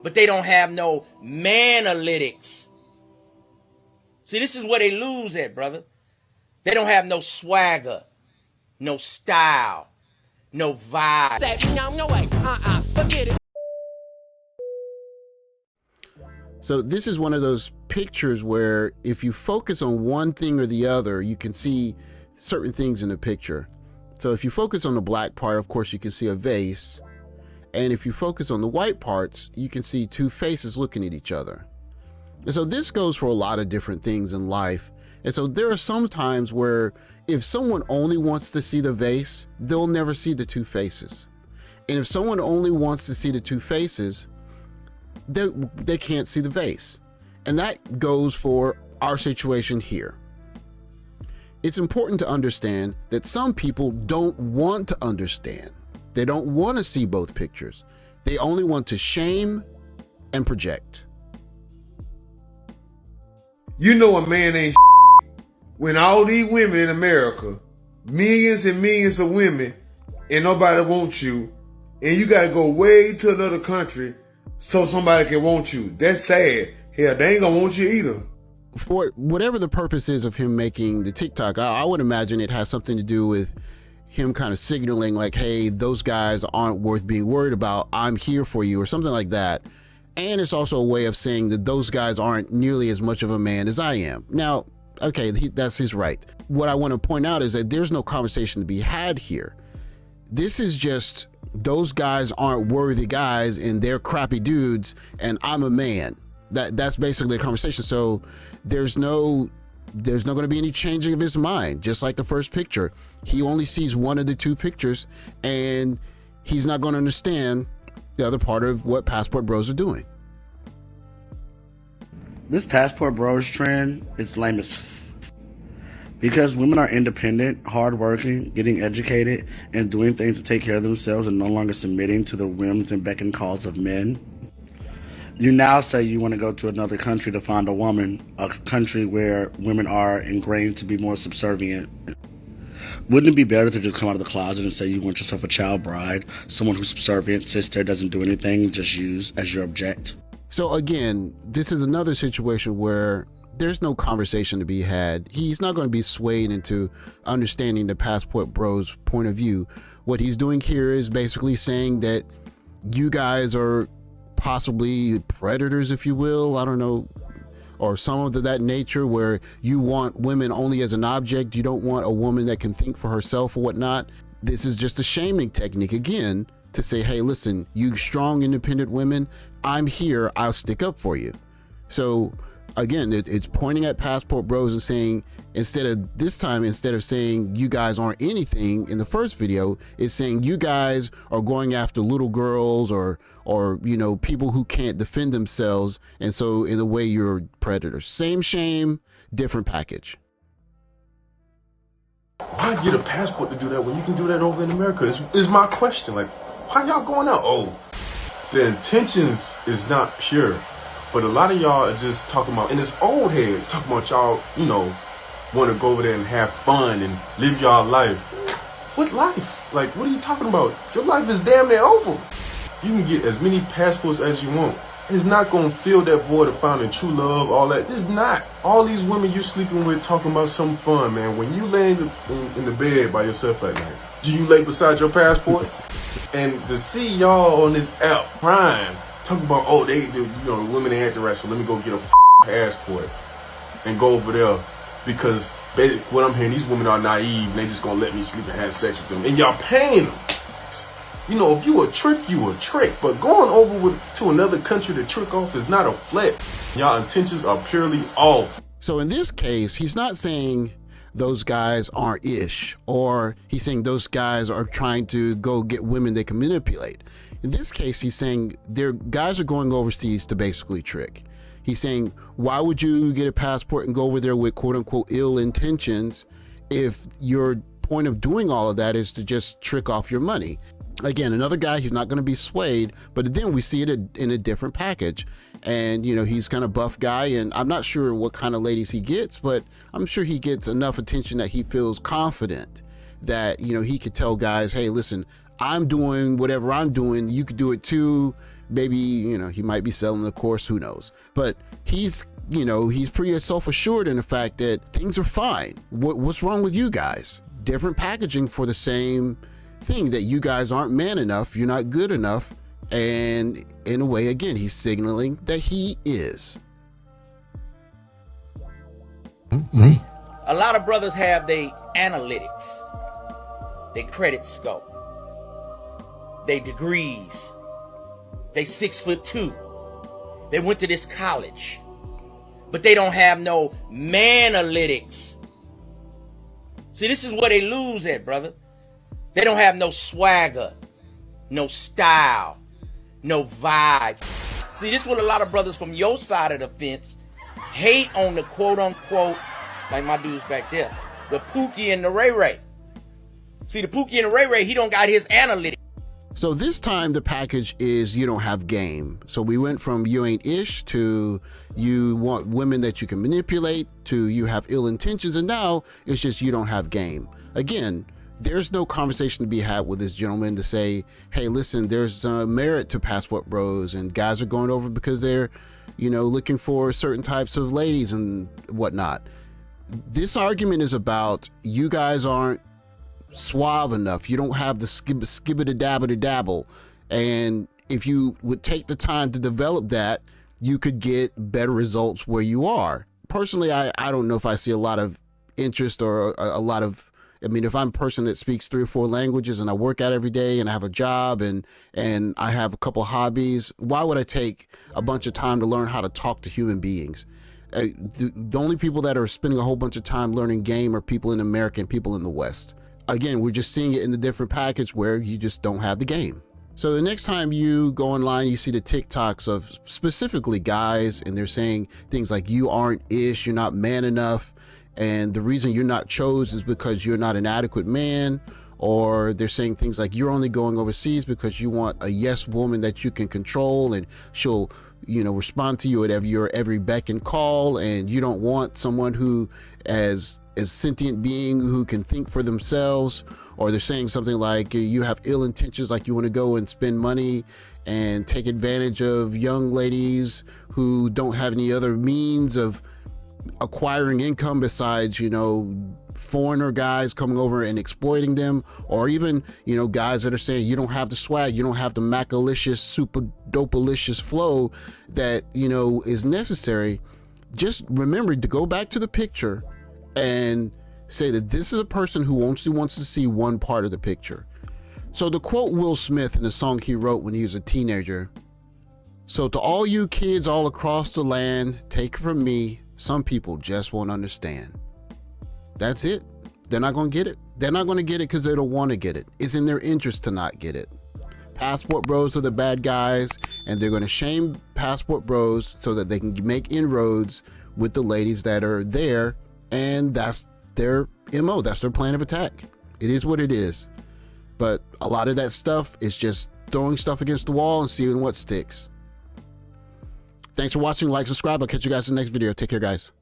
but they don't have no man-alytics. See, this is where they lose at, brother. They don't have no swagger, no style, no vibe. No way. Forget it. So this is one of those pictures where if you focus on one thing or the other, you can see certain things in the picture. So if you focus on the black part, of course, you can see a vase. And if you focus on the white parts, you can see two faces looking at each other. And so this goes for a lot of different things in life. And so there are some times where if someone only wants to see the vase, they'll never see the two faces. And if someone only wants to see the two faces, they can't see the vase. And that goes for our situation here. It's important to understand that some people don't want to understand. They don't want to see both pictures. They only want to shame and project. You know a man ain't when all these women in America, millions and millions of women, and nobody wants you, and you gotta go way to another country so somebody can want you. That's sad. Hell, they ain't gonna want you either. For whatever the purpose is of him making the TikTok, I would imagine it has something to do with him kind of signaling like, hey, those guys aren't worth being worried about. I'm here for you, or something like that. And it's also a way of saying that those guys aren't nearly as much of a man as I am. Now, okay, that's his right. What I want to point out is that there's no conversation to be had here. This is just those guys aren't worthy guys and they're crappy dudes and I'm a man. That's basically the conversation. So there's no going to be any changing of his mind. Just like the first picture, he only sees one of the two pictures and he's not going to understand the other part of what Passport Bros are doing. This Passport Bros trend is lame as because women are independent, hardworking, getting educated, and doing things to take care of themselves and no longer submitting to the whims and beck and calls of men. You now say you want to go to another country to find a woman, a country where women are ingrained to be more subservient. Wouldn't it be better to just come out of the closet and say you want yourself a child bride, someone who's subservient, sits there, doesn't do anything, just use as your object? So again, this is another situation where there's no conversation to be had. He's not going to be swayed into understanding the Passport Bros point of view. What he's doing here is basically saying that you guys are possibly predators, if you will, I don't know, or some of that nature where you want women only as an object. You don't want a woman that can think for herself or whatnot. This is just a shaming technique again to say, hey, listen, you strong, independent women, I'm here, I'll stick up for you. So again, it's pointing at Passport Bros and saying, instead of saying you guys aren't anything in the first video, it's saying you guys are going after little girls or you know, people who can't defend themselves, and so in a way you're predators. Same shame, different package. Why get a passport to do that when you can do that over in America? Is my question. Like, why y'all going out? Oh, the intentions is not pure. But a lot of y'all are just talking about, and it's old heads talking about y'all, you know, want to go over there and have fun and live y'all life. What life? Like, what are you talking about? Your life is damn near over. You can get as many passports as you want. It's not going to fill that void of finding true love, all that. It's not. All these women you're sleeping with talking about some fun, man. When you lay in the bed by yourself at night, do you lay beside your passport? And to see y'all on this app, Prime, talking about, oh, you know, the women ain't at the rest, so let me go get a passport and go over there because basically what I'm hearing, these women are naive and they just gonna let me sleep and have sex with them. And y'all paying them. You know, if you a trick, you a trick. But going over to another country to trick off is not a flip. Y'all intentions are purely off. So in this case, he's not saying those guys aren't ish, or he's saying those guys are trying to go get women they can manipulate. In this case, he's saying their guys are going overseas to basically trick. He's saying, why would you get a passport and go over there with quote unquote ill intentions if your point of doing all of that is to just trick off your money? Again, another guy, he's not going to be swayed, but then we see it in a different package. And, you know, he's kind of buff guy, and I'm not sure what kind of ladies he gets, but I'm sure he gets enough attention that he feels confident that, you know, he could tell guys, hey, listen, I'm doing whatever I'm doing. You could do it too. maybe, he might be selling the course, who knows? But he's pretty self-assured in the fact that things are fine. What's wrong with you guys? Different packaging for the same thing, that you guys aren't man enough, you're not good enough. And in a way, again, he's signaling that he is. See, a lot of brothers have their analytics, their credit score, their degrees, they 6'2". They went to this college, but they don't have no man-alytics. See, this is where they lose at, brother. They don't have no swagger, no style, no vibes. See, this is what a lot of brothers from your side of the fence hate on the quote-unquote, like my dudes back there, the Pookie and the Ray Ray. See, the Pookie and the Ray Ray, he don't got his analytics. So this time the package is you don't have game. So we went from you ain't ish to you want women that you can manipulate to you have ill intentions, and now it's just you don't have game. Again, there's no conversation to be had with this gentleman to say, hey, listen, there's merit to Passport Bros, and guys are going over because they're, looking for certain types of ladies and whatnot. This argument is about you guys aren't suave enough. You don't have the skibbity dabbity dabble. And if you would take the time to develop that, you could get better results where you are. Personally, I don't know if I see a lot of interest or a lot of, if I'm a person that speaks 3 or 4 languages and I work out every day and I have a job and I have a couple hobbies, why would I take a bunch of time to learn how to talk to human beings? The only people that are spending a whole bunch of time learning game are people in America and people in the West. Again, we're just seeing it in the different package where you just don't have the game. So the next time you go online, you see the TikToks of specifically guys, and they're saying things like you aren't ish, you're not man enough, and the reason you're not chose is because you're not an adequate man, or they're saying things like you're only going overseas because you want a yes woman that you can control and she'll respond to you at your every beck and call, and you don't want someone who as sentient being who can think for themselves. Or they're saying something like you have ill intentions, like you want to go and spend money and take advantage of young ladies who don't have any other means of acquiring income besides foreigner guys coming over and exploiting them, or even guys that are saying you don't have the swag, you don't have the macalicious super dopalicious flow that is necessary. Just remember to go back to the picture and say that this is a person who wants to see one part of the picture. So to quote Will Smith in the song he wrote when he was a teenager, so to all you kids all across the land, take it from me, some people just won't understand. That's it. They're not going to get it. They're not going to get it because they don't want to get it. It's in their interest to not get it. Passport Bros are the bad guys, and they're going to shame Passport Bros so that they can make inroads with the ladies that are there. And that's their MO. That's their plan of attack. It is what it is. But a lot of that stuff is just throwing stuff against the wall and seeing what sticks. Thanks for watching. Like, subscribe. I'll catch you guys in the next video. Take care, guys.